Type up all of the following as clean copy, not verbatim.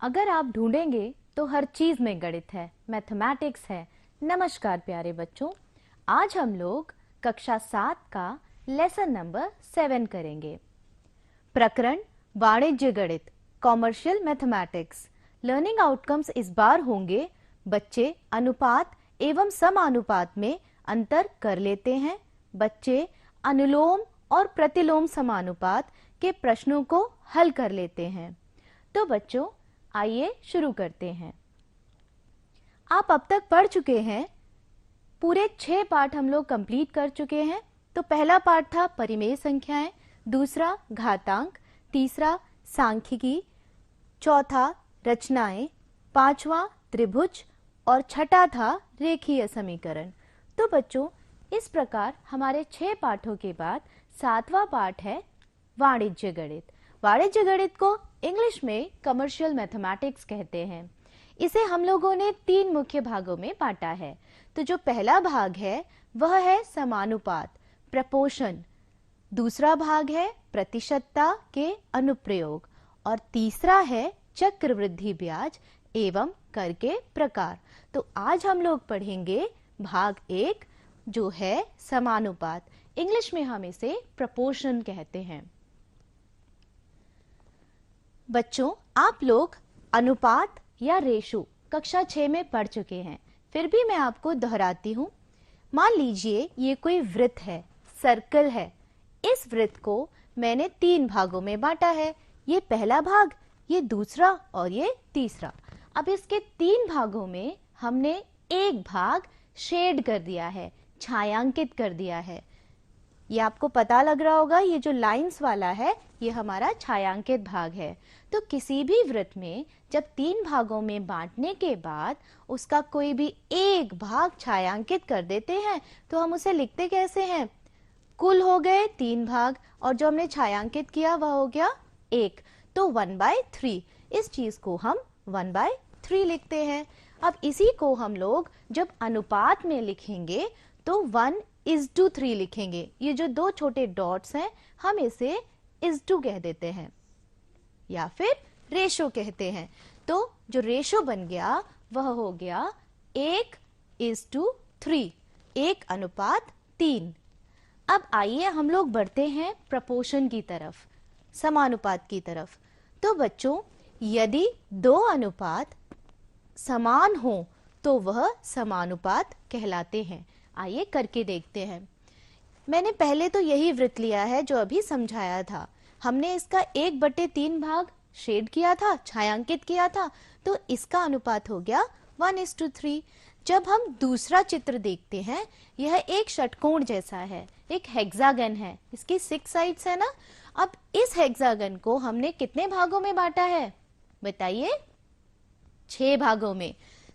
अगर आप ढूंढेंगे तो हर चीज में गणित है, मैथमेटिक्स है। नमस्कार प्यारे बच्चों, आज हम लोग कक्षा 7 का लेसन नंबर 7 करेंगे। प्रकरण वाणिज्य गणित, कॉमर्शियल मैथमेटिक्स। लर्निंग आउटकम्स इस बार होंगे बच्चे अनुपात एवं समानुपात में अंतर कर लेते हैं, बच्चे अनुलोम और प्रतिलोम समानुपात के प्रश्नों को हल कर लेते हैं। तो बच्चों आइए शुरू करते हैं। आप अब तक पढ़ चुके हैं, पूरे 6 पाठ हम लोग कंप्लीट कर चुके हैं। तो पहला पाठ था परिमेय संख्याएं, दूसरा घातांक, तीसरा सांख्यिकी, चौथा रचनाएं, पांचवा त्रिभुज और छठा था रेखीय समीकरण। तो बच्चों इस प्रकार हमारे 6 पाठों के बाद 7वां पाठ है वाणिज्य गणित। वाणिज्य गणित को इंग्लिश में कमर्शियल मैथमेटिक्स कहते हैं। इसे हम लोगों ने 3 मुख्य भागों में बांटा है। तो जो पहला भाग है वह है समानुपात, प्रपोर्शन, दूसरा भाग है प्रतिशतता के अनुप्रयोग और तीसरा है चक्रवृद्धि ब्याज एवं कर के प्रकार। तो आज हम लोग पढ़ेंगे भाग 1 जो है समानुपात। इंग्लिश में हम इसे प्रपोर्शन कहते हैं। बच्चों आप लोग अनुपात या रेशो कक्षा 6 में पढ़ चुके हैं, फिर भी मैं आपको दोहराती हूँ। मान लीजिए ये कोई वृत्त है, सर्कल है। इस वृत्त को मैंने 3 भागों में बांटा है, ये पहला भाग, ये दूसरा और ये तीसरा। अब इसके 3 भागों में हमने एक भाग शेड कर दिया है, छायांकित कर दिया है। ये आपको पता लग रहा होगा, ये जो लाइंस वाला है ये हमारा छायांकित भाग है। तो किसी भी वृत्त में जब 3 भागों में बांटने के बाद उसका कोई भी एक भाग छायांकित कर देते हैं तो हम उसे लिखते कैसे हैं? कुल हो गए 3 भाग और जो हमने छायांकित किया वह हो गया 1। तो 1/3, इस चीज को हम 1/3 लिखते हैं। अब इसी को हम लोग जब अनुपात में लिखेंगे तो 1:3 लिखेंगे। ये जो 2 छोटे डॉट्स हैं हम इसे इज़ टू कह देते हैं या फिर रेशो कहते हैं। तो जो रेशो बन गया वह हो गया 1:3, 1:3। अब आइए हम लोग बढ़ते हैं प्रपोर्शन की तरफ, समानुपात की तरफ। तो बच्चों यदि 2 अनुपात समान हो तो वह समानुपात कहलाते हैं। आइए करके देखते हैं। मैंने पहले तो यही वृत्त लिया है जो अभी समझाया था। हमने इसका 1/3 भाग शेड किया था, छायांकित किया था, तो इसका अनुपात हो गया 1:3। जब हम दूसरा चित्र देखते हैं, यह एक षटकोण जैसा है, एक हेक्सागन है, इसकी 6 साइड्स है ना। अब इस हेक्सागन को हमने कितने भागों में बांटा है बताइए? 6 भागों में।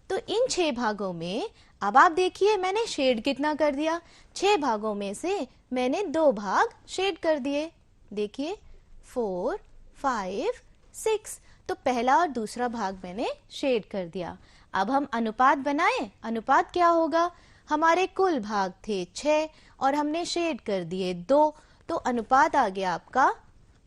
तो इन 6 भागों में अब आप देखिए मैंने शेड कितना कर दिया। 6 भागों में से मैंने 2 भाग शेड कर दिए। देखिए 4, 5, 6। तो पहला और दूसरा भाग मैंने शेड कर दिया। अब हम अनुपात बनाएं। अनुपात क्या होगा? हमारे कुल भाग थे 6 और हमने शेड कर दिए 2। तो अनुपात आ गया आपका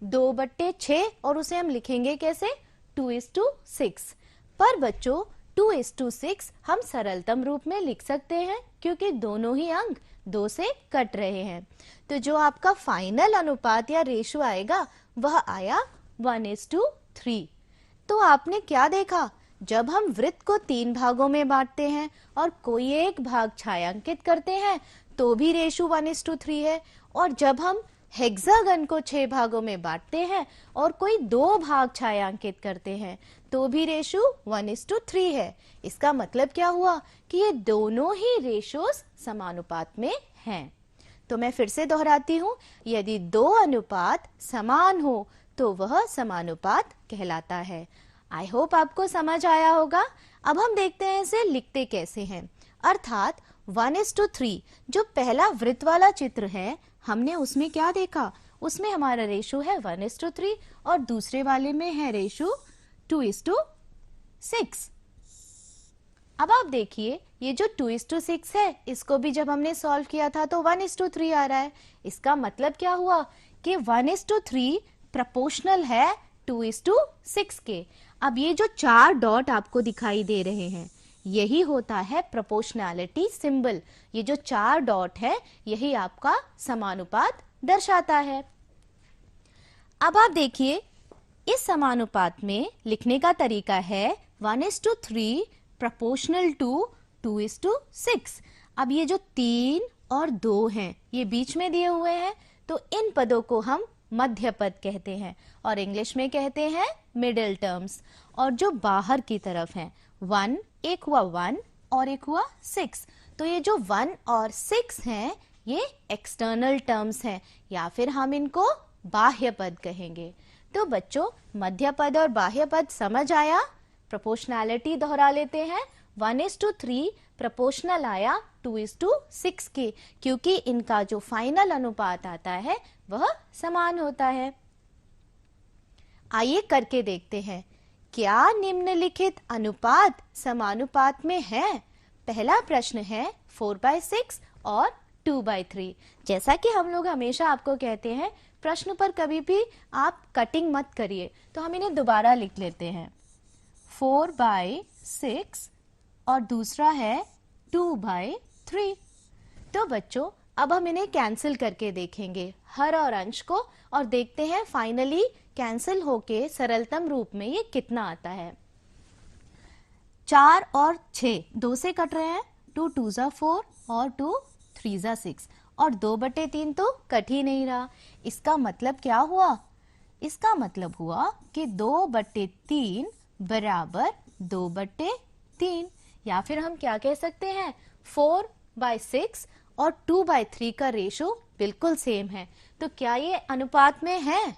2/6 और उसे हम लिखेंगे कैसे? 2:6। पर बच्चों 2:6 हम सरलतम रूप में लिख सकते हैं क्योंकि दोनों ही अंक 2 से कट रहे हैं। तो जो आपका फाइनल अनुपात या रेशो आएगा वह आया 1:3। तो आपने क्या देखा? जब हम वृत्त को 3 भागों में बांटते हैं और कोई एक भाग छायांकित करते हैं तो भी रेशो 1:3 है, और जब हम हेक्सागन को 6 भागों में बांटते हैं और कोई 2 भाग छायांकित करते हैं तो भी रेशो 1:3 है। इसका मतलब क्या हुआ कि ये दोनों ही रेशोस समानुपात में हैं। तो मैं फिर से दोहराती हूँ, यदि 2 अनुपात समान हो तो वह समानुपात कहलाता है। आई होप आपको समझ आया होगा। अब हम देखते हैं इसे लिखते कैसे हैं। अर्थात 1:3 जो पहला वृत्त वाला चित्र है, हमने उसमें क्या देखा? उसमें हमारा रेशो है 1:3 और दूसरे वाले में है रेशो 2:6। अब आप देखिए ये जो 2:6 है, इसको भी जब हमने सॉल्व किया था तो 1:3 आ रहा है। इसका मतलब क्या हुआ कि 1:3 प्रोपोर्शनल है 2:6 के। अब ये जो 4 डॉट आपको दिखाई दे रहे हैं, यही होता है प्रोपोर्शनैलिटी सिंबल। ये जो 4 डॉट है, यही आपका समानुपात दर्शाता है। अब आप देखिए, इस समानुपात में लिखने का तरीका है 1:3 प्रोपोर्शनल टू 2:6। अब ये जो 3 और 2 हैं, ये बीच में दिए हुए हैं, तो इन पदों को हम मध्य पद कहते हैं और इंग्लिश में कहते हैं मिडिल टर्म्स। और जो बाहर की तरफ हैं, 1, एक हुआ 1 और एक हुआ 6, तो ये जो 1 और 6 हैं, ये एक्सटर्नल टर्म्स हैं, या फिर हम इनको बाह्य पद कहेंगे। तो बच्चों, मध्य पद और बाह्य पद समझ आया। प्रोपोर्शनैलिटी दोहरा लेते हैं, 1:3 प्रोपोर्शनल आया 2:6 के, क्योंकि इनका जो फाइनल अनुपात आता है वह समान होता है। आइए करके देखते हैं, क्या निम्नलिखित अनुपात समानुपात में है? पहला प्रश्न है 4/6 और 2/3। जैसा कि हम लोग हमेशा आपको कहते हैं, प्रश्न पर कभी भी आप कटिंग मत करिए, तो हम इन्हें दोबारा लिख लेते हैं। 4/6 और दूसरा है 2/3। तो बच्चों, अब हम इन्हें कैंसिल करके देखेंगे, हर और अंश को, और देखते हैं फाइनली कैंसिल होके सरलतम रूप में ये कितना आता है। 4 और 6 2 से कट रहे हैं, 2 2 जा 4 और 2 3 जा 6, और 2/3 तो कट ही नहीं रहा। इसका मतलब क्या हुआ? इसका मतलब हुआ कि 2/3 बराबर 2/3, या फिर हम क्या कह सकते हैं, 4/6 और 2/3 का रेशो बिल्कुल सेम है। तो क्या ये अनुपात में है,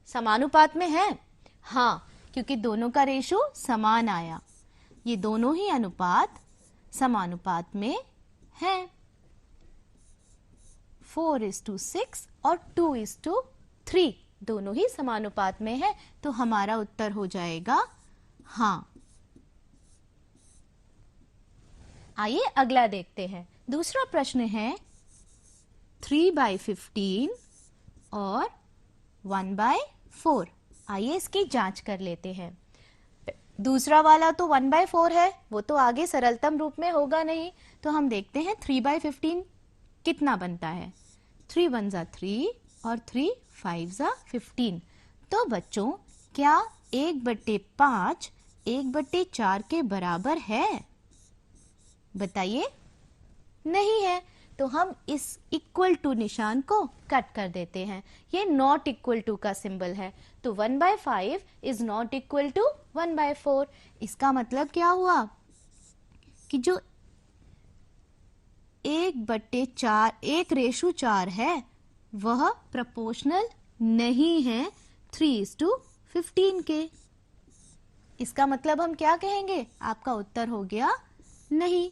समानुपात में है? हाँ, क्योंकि दोनों का रेशो समान आया। ये दोनों ही अनुपात समानुपात में हैं। 4:6 और 2:3 दोनों ही समानुपात में है, तो हमारा उत्तर हो जाएगा हाँ। आइए अगला देखते हैं। दूसरा प्रश्न है 3/15 और 1/4। आइए इसकी जांच कर लेते हैं। दूसरा वाला तो 1/4 है, वो तो आगे सरलतम रूप में होगा नहीं, तो हम देखते हैं 3/15 कितना बनता है। 3 1 जा 3 और 3 5 जा 15। तो बच्चों, क्या 1/5 1/4 के बराबर है? बताइए। नहीं है, तो हम इस इक्वल टू निशान को कट कर देते हैं। ये नॉट इक्वल टू का सिंबल है, तो 1/5 इज नॉट इक्वल टू 1/4। इसका मतलब क्या हुआ कि जो 1/4 1:4 है, वह प्रोपोर्शनल नहीं है 3:15 के। इसका मतलब हम क्या कहेंगे? आपका उत्तर हो गया नहीं,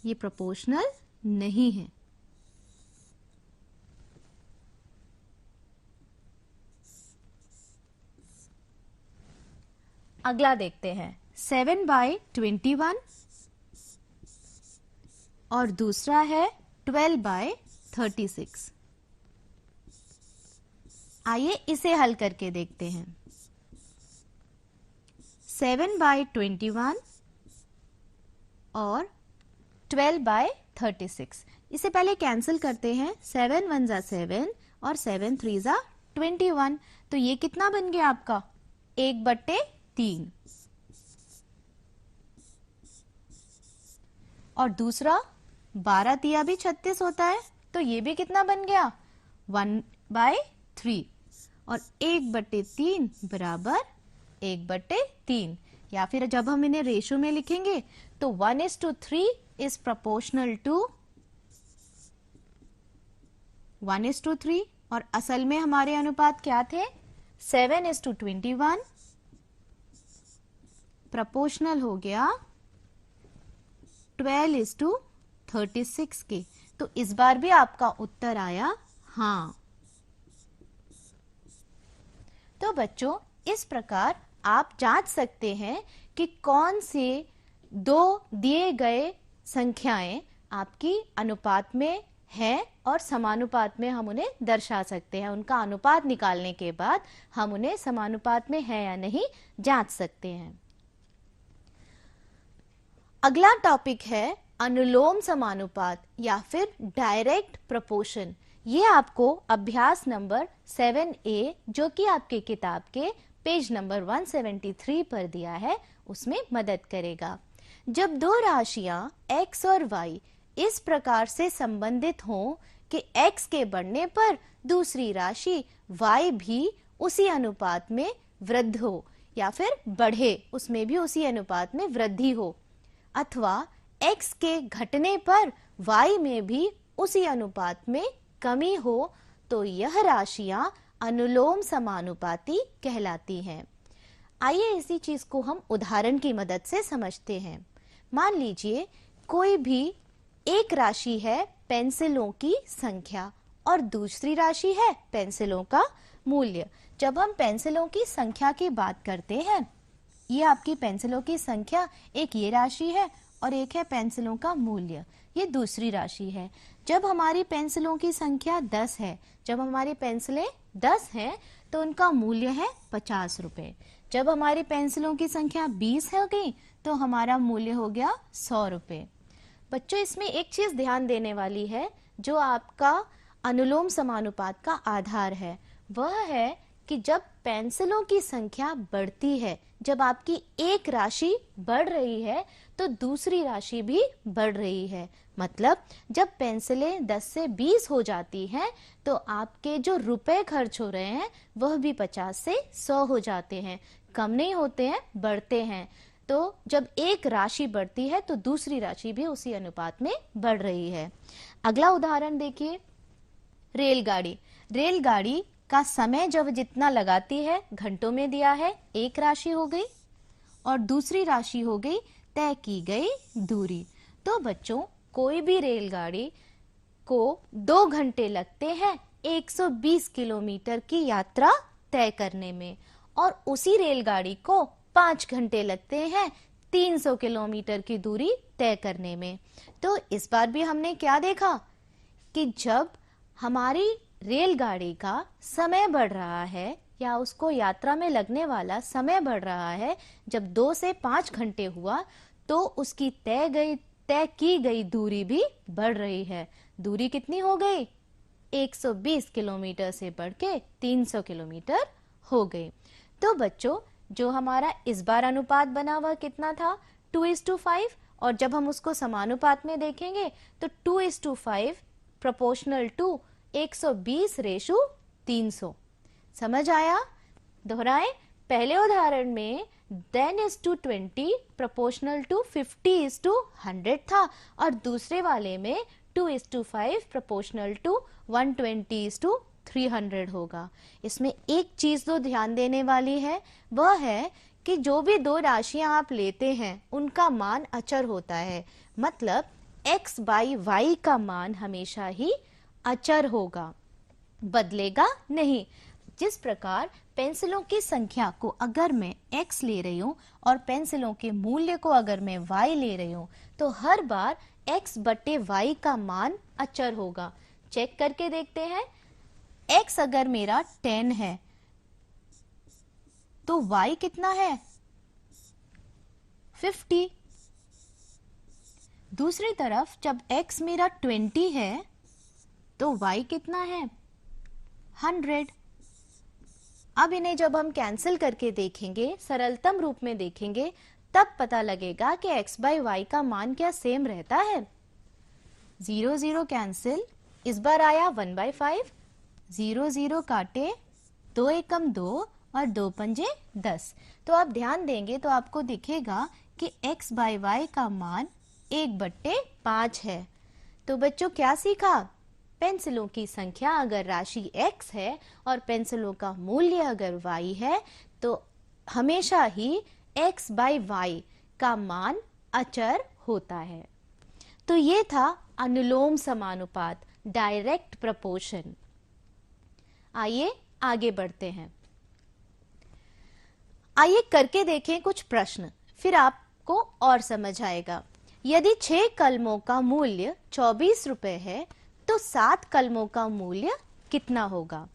ये प्रोपोर्शनल नहीं है। अगला देखते हैं 7/21 और दूसरा है 12/36। आइए इसे हल करके देखते हैं। 7/21 और 12/36, इसे पहले कैंसिल करते हैं। 7 1 जा 7 और 7 3 जा 21, तो ये कितना बन गया आपका? 1/3। और दूसरा 12 तिया भी 36 होता है, तो ये भी कितना बन गया? 1/3। और 1/3 बराबर 1/3, या फिर जब हम इन्हें रेशो में लिखेंगे तो 1:3 इज प्रोपोर्शनल टू 1:3, और असल में हमारे अनुपात क्या थे? 7:21 प्रोपोर्शनल हो गया 12:36 के। तो इस बार भी आपका उत्तर आया हाँ। तो बच्चों, इस प्रकार आप जांच सकते हैं कि कौन से दो दिए गए संख्याएं आपकी अनुपात में हैं और समानुपात में हम उन्हें दर्शा सकते हैं। उनका अनुपात निकालने के बाद हम उन्हें समानुपात में है या नहीं जांच सकते हैं। अगला टॉपिक है अनुलोम समानुपात या फिर डायरेक्ट प्रोपोर्शन। ये आपको अभ्यास नंबर 7A जो कि आपके किताब के पेज नंबर 173 पर दिया है उसमें मदद करेगा। जब दो राशियां x और y इस प्रकार से संबंधित हों कि x के बढ़ने पर दूसरी राशि y भी उसी अनुपात में वृद्धि हो या फिर बढ़े, उसमें भी उसी अनुपात में वृद्धि हो, अथवा x के घटने पर y में भी उसी अनुपात में कमी हो, तो यह राशियां अनुलोम समानुपाती कहलाती हैं। आइए इसी चीज को हम उदाहरण की मदद से समझते हैं। मान लीजिए कोई भी एक राशि है पेंसिलों की संख्या और दूसरी राशि है पेंसिलों का मूल्य। जब हम पेंसिलों की संख्या की बात करते हैं, ये आपकी पेंसिलों की संख्या, एक ये राशि है और एक है पेंसिलों का मूल्य, ये दूसरी राशि है। जब हमारी पेंसिलों की संख्या 10 है, जब हमारी पेंसिलें 10 हैं तो उनका मूल्य है 50 रुपए। जब हमारी पेंसिलों की संख्या 20 हो गई तो हमारा मूल्य हो गया 100 रुपए। बच्चों, इसमें एक चीज ध्यान देने वाली है जो आपका अनुलोम समानुपात का आधार है, वह है कि जब पेंसिलों की संख्या बढ़ती है, जब आपकी एक राशि बढ़ रही है तो दूसरी राशि भी बढ़ रही है। मतलब जब पेंसिलें 10 से 20 हो जाती हैं तो आपके जो रुपए खर्च हो रहे हैं वह भी 50 से 100 हो जाते हैं, कम नहीं होते हैं, बढ़ते हैं। तो जब एक राशि बढ़ती है तो दूसरी राशि भी उसी अनुपात में बढ़ रही है। अगला उदाहरण देखिए, रेलगाड़ी। रेलगाड़ी का समय जब जितना लगाती है घंटों में दिया है, एक राशि हो गई और दूसरी राशि हो गई तय की गई दूरी। तो बच्चों, कोई भी रेलगाड़ी को 2 घंटे लगते हैं 120 किलोमीटर की यात्रा तय करने में और उसी रेलगाड़ी को 5 घंटे लगते हैं 300 किलोमीटर की दूरी तय करने में। तो इस बार भी हमने क्या देखा कि जब हमारी रेलगाड़ी का समय बढ़ रहा है या उसको यात्रा में लगने वाला समय बढ़ रहा है, जब 2 से 5 घंटे हुआ तो उसकी तय की गई दूरी भी बढ़ रही है। दूरी कितनी हो गई? 120 किलोमीटर से बढ़ के 300 किलोमीटर हो गई। तो बच्चों, जो हमारा इस बार अनुपात बना हुआ कितना था? 2:5। और जब हम उसको समानुपात में देखेंगे तो 2:5 प्रोपोर्शनल टू 120:300। समझ आया? दोहराएं, पहले उदाहरण में 10:20 प्रोपोर्शनल टू 50:100 था और दूसरे वाले में 2:5 प्रोपोर्शनल टू 120:300 होगा। इसमें एक चीज तो ध्यान देने वाली है, वह है कि जो भी दो राशियां आप लेते हैं उनका मान अचर होता है। मतलब x बाई y का मान हमेशा ही अचर होगा, बदलेगा नहीं। जिस प्रकार पेंसिलों की संख्या को अगर मैं x ले रही हूं और पेंसिलों के मूल्य को अगर मैं y ले रही हूं तो हर बार x बटे y का मान अचर होगा। चेक करके देखते हैं। x अगर मेरा 10 है तो y कितना है? 50। दूसरी तरफ जब x मेरा 20 है तो y कितना है? 100। अब इन्हें जब हम कैंसिल करके देखेंगे, सरलतम रूप में देखेंगे, तब पता लगेगा कि x बाई y का मान क्या सेम रहता है। 0 0 कैंसिल, इस बार आया 1/5, 0 0 काटे, 2 एकम 2 और 2 पंजे 10। तो आप ध्यान देंगे तो आपको दिखेगा कि x बाई y का मान 1/5 है। तो बच्चों, क्या सीखा? पेंसिलों की संख्या अगर राशि x है और पेंसिलों का मूल्य अगर y है तो हमेशा ही x बाई y का मान अचर होता है। तो ये था अनुलोम समानुपात, डायरेक्ट प्रोपोर्शन। आइए आगे बढ़ते हैं। आइए करके देखें कुछ प्रश्न, फिर आपको और समझ आएगा। यदि 6 कलमों का मूल्य 24 रुपए है तो 7 कलमों का मूल्य कितना होगा?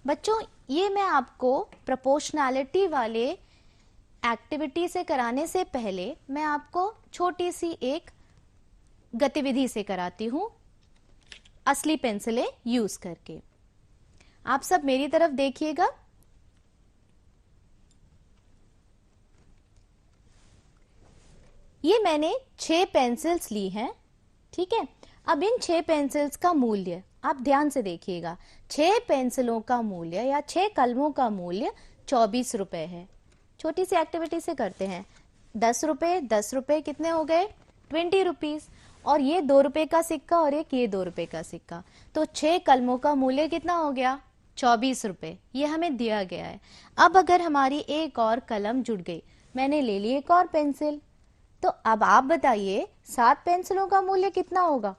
बच्चों, ये मैं आपको प्रोपोर्शनैलिटी वाले एक्टिविटी से कराने से पहले मैं आपको छोटी सी एक गतिविधि से कराती हूं, असली पेंसिलें यूज करके। आप सब मेरी तरफ देखिएगा। ये मैंने 6 पेंसिल्स ली हैं, ठीक है। अब इन 6 पेंसिल्स का मूल्य आप ध्यान से देखिएगा। 6 पेंसिलों का मूल्य या 6 कलमों का मूल्य 24 रुपए है। छोटी सी एक्टिविटी से करते हैं। 10 रुपए 10 रुपए कितने हो गए? 20 रुपीज। और ये 2 रुपए का सिक्का और एक ये 2 रुपए का सिक्का, तो 6 कलमों का मूल्य कितना हो गया? 24 रुपए। ये हमें दिया गया है। अब अगर हमारी एक और कलम जुड़ गई, मैंने ले ली एक और पेंसिल, तो अब आप बताइए 7 पेंसिलों का मूल्य कितना होगा?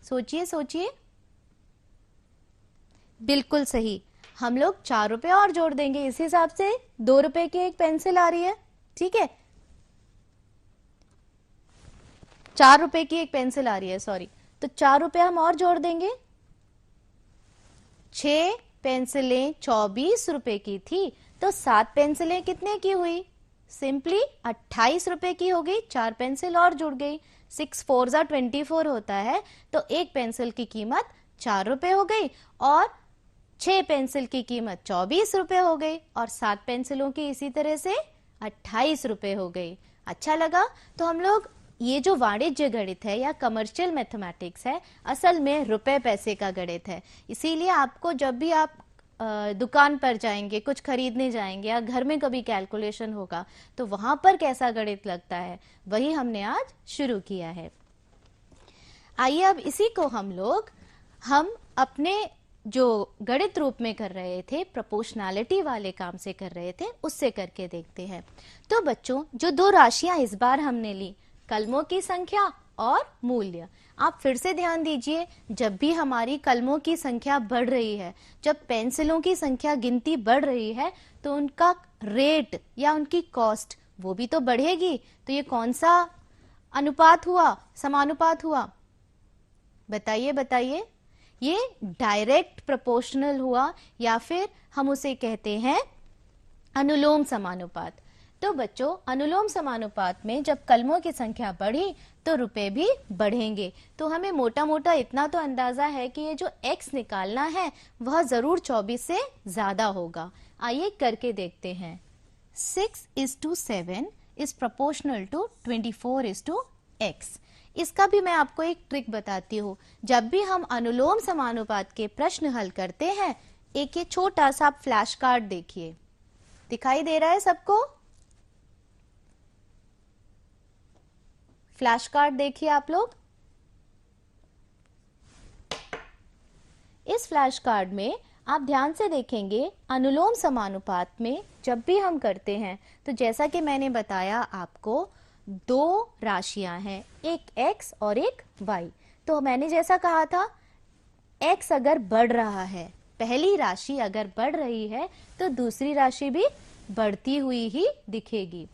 सोचिए सोचिए। बिल्कुल सही, हम लोग 4 रुपए और जोड़ देंगे। इस हिसाब से 2 रुपए की एक पेंसिल आ रही है, ठीक है। 4 रुपए की एक पेंसिल आ रही है, सॉरी, तो 4 रुपए हम और जोड़ देंगे। 6 पेंसिलें 24 रुपए की थी, तो 7 पेंसिलें कितने की हुई? सिंपली 28 रुपए की हो गई। 4 पेंसिल और जुड़ गई। 6 4 जा 24 होता है, तो एक पेंसिल की कीमत 4 रुपए हो गई और 6 पेंसिल की कीमत 24 रुपए हो गई और 7 पेंसिलों की इसी तरह से 28 रुपए हो गई। अच्छा लगा? तो हम लोग ये जो वाणिज्य गणित है या कमर्शियल मैथमेटिक्स है, असल में रुपए पैसे का गणित है। इसीलिए आपको जब भी आप दुकान पर जाएंगे, कुछ खरीदने जाएंगे या घर में कभी कैलकुलेशन होगा, तो वहां पर कैसा गणित लगता है, वही हमने आज शुरू किया है। आइए अब इसी को हम अपने जो गणित रूप में कर रहे थे, प्रोपोर्शनैलिटी वाले काम से कर रहे थे, उससे करके देखते हैं। तो बच्चों, जो 2 राशियां इस बार हमने ली, कलमों की संख्या और मूल्य, आप फिर से ध्यान दीजिए। जब भी हमारी कलमों की संख्या बढ़ रही है, जब पेंसिलों की संख्या गिनती बढ़ रही है, तो उनका रेट या उनकी कॉस्ट वो भी तो बढ़ेगी। तो ये कौन सा अनुपात हुआ, समानुपात हुआ? बताइए बताइए। ये डायरेक्ट प्रोपोर्शनल हुआ या फिर हम उसे कहते हैं अनुलोम समानुपात। तो बच्चों, अनुलोम समानुपात में जब कलमों की संख्या बढ़ी तो रुपए भी बढ़ेंगे। तो हमें मोटा मोटा इतना तो अंदाजा है कि ये जो x निकालना है वह जरूर 24 से ज्यादा होगा। आइए करके देखते हैं। 6:7 इज प्रोपोर्शनल टू 24:x। इसका भी मैं आपको एक ट्रिक बताती हूँ। जब भी हम अनुलोम समानुपात के प्रश्न हल करते हैं, एक ये छोटा सा फ्लैश कार्ड देखिए, दिखाई दे रहा है सबको? फ्लैश कार्ड देखिए आप लोग। इस फ्लैश कार्ड में आप ध्यान से देखेंगे, अनुलोम समानुपात में जब भी हम करते हैं, तो जैसा कि मैंने बताया आपको, 2 राशियां हैं, एक x और एक y। तो मैंने जैसा कहा था, x अगर बढ़ रहा है, पहली राशि अगर बढ़ रही है, तो दूसरी राशि भी बढ़ती हुई ही दिखेगी।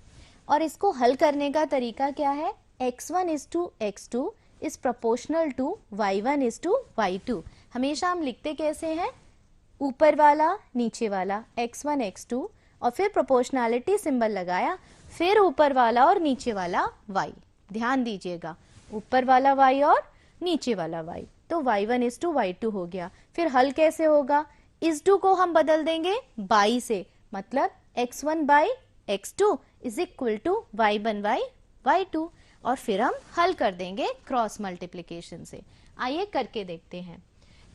और इसको हल करने का तरीका क्या है? x1:x2 is proportional to y1:y2। हमेशा हम लिखते कैसे हैं? ऊपर वाला नीचे वाला x1 x2 और फिर प्रोपोर्शनैलिटी सिंबल लगाया, फिर ऊपर वाला और नीचे वाला y। ध्यान दीजिएगा, ऊपर वाला y और नीचे वाला y, तो y1:y2 हो गया। फिर हल कैसे होगा? इस 2 को हम बदल देंगे y से, मतलब x1/x2 is equal to y1/y2, और फिर हम हल कर देंगे क्रॉस मल्टीप्लिकेशन से। आइए करके देखते हैं।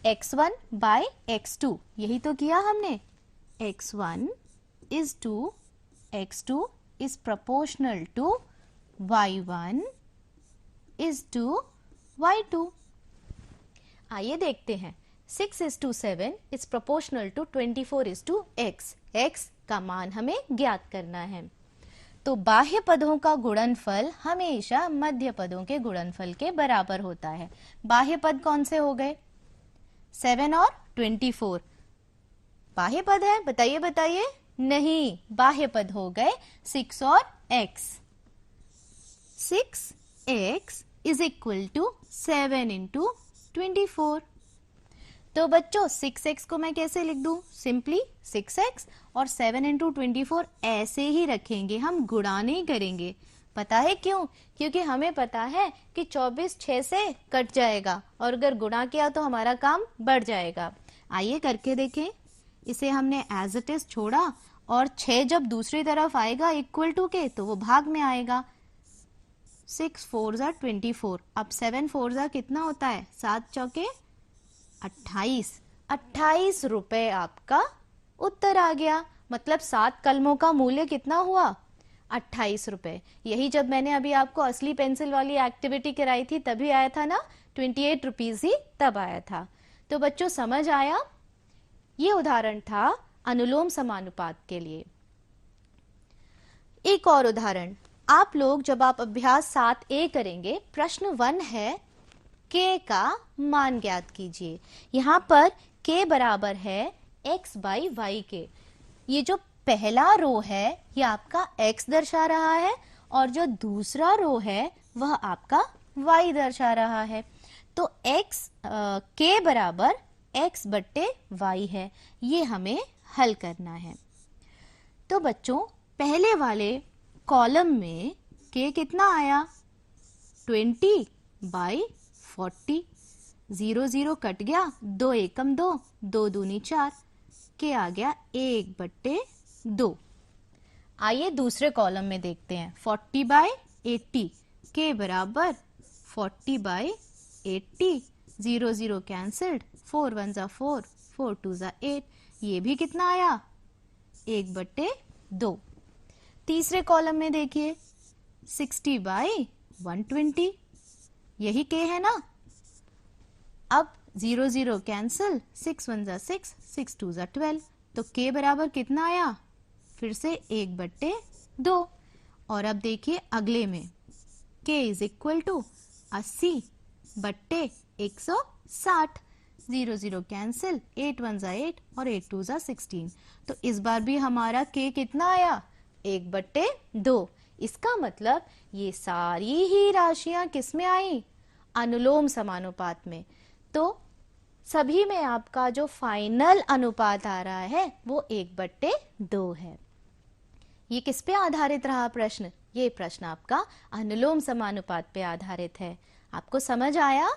x1/x2, यही तो किया हमने। x1 is to x2 is proportional to y1 is to y2। आइए देखते हैं। 6:7 is proportional to 24:x। x का मान हमें ज्ञात करना है। तो बाह्य पदों का गुणनफल हमेशा मध्य पदों के गुणनफल के बराबर होता है। बाह्य पद कौन से हो गए? 7 और 24 बाह्य पद है, बताइए बताइए। नहीं, बाह्य पद हो गए 6 और x। 6x is equal to 7 into 24। तो बच्चों 6x को मैं कैसे लिख दूं? सिंपली 6x और 7 इंटू 24 ऐसे ही रखेंगे, हम गुणा नहीं करेंगे। पता है क्यों? क्योंकि हमें पता है कि 24 6 से कट जाएगा और अगर गुणा किया तो हमारा काम बढ़ जाएगा। आइए करके देखें। इसे हमने एज इट इज छोड़ा और 6 जब दूसरी तरफ आएगा इक्वल टू के तो वो भाग में आएगा। 6 4 ज़ा 24। अब 7 4 ज़ा कितना होता है? 7 चौके 28। 28 रुपए आपका उत्तर आ गया। मतलब 7 कलमों का मूल्य कितना हुआ? 28 रुपए। यही जब मैंने अभी आपको असली पेंसिल वाली एक्टिविटी कराई थी तभी आया था ना, 28 रुपीज ही तब आया था। तो बच्चों समझ आया? ये उदाहरण था अनुलोम समानुपात के लिए। एक और उदाहरण, आप लोग जब आप अभ्यास 7A करेंगे, प्रश्न 1 है k का मान ज्ञात कीजिए। यहाँ पर k बराबर है x बाई y के। ये जो पहला रो है ये आपका x दर्शा रहा है और जो दूसरा रो है वह आपका y दर्शा रहा है। तो k बराबर x बट्टे y है, ये हमें हल करना है। तो बच्चों पहले वाले कॉलम में k कितना आया? 20 बाई 40। 0 0 कट गया, 2 एकम 2, 2 दूनी 4, के आ गया 1 बट्टे 2। आइए दूसरे कॉलम में देखते हैं। 40 बाई 80, के बराबर 40 बाई 80। 0 0 कैंसल्ड, 4 1 ज़ा 4, 4 2 ज़ा 8। ये भी कितना आया? 1 बट्टे 2। तीसरे कॉलम में देखिए 60 बाई 120, यही के है ना। अब 0 0 कैंसिल, 6 1 ज़ा 6, 6 2 ज़ा 12। तो के बराबर कितना आया? फिर से 1 बट्टे 2। और अब देखिए अगले में के इज इक्वल टू 80 बट्टे 160। 0 0 कैंसिल, 8 1 ज़ा 8 और 8 2 ज़ा 16। तो इस बार भी हमारा के कितना आया? 1 बट्टे 2। इसका मतलब ये सारी ही राशियां किस में आई? अनुलोम समानुपात में। तो सभी में आपका जो फाइनल अनुपात आ रहा है वो 1 बट्टे 2 है। ये किस पे आधारित रहा प्रश्न? ये प्रश्न आपका अनुलोम समानुपात पे आधारित है। आपको समझ आया?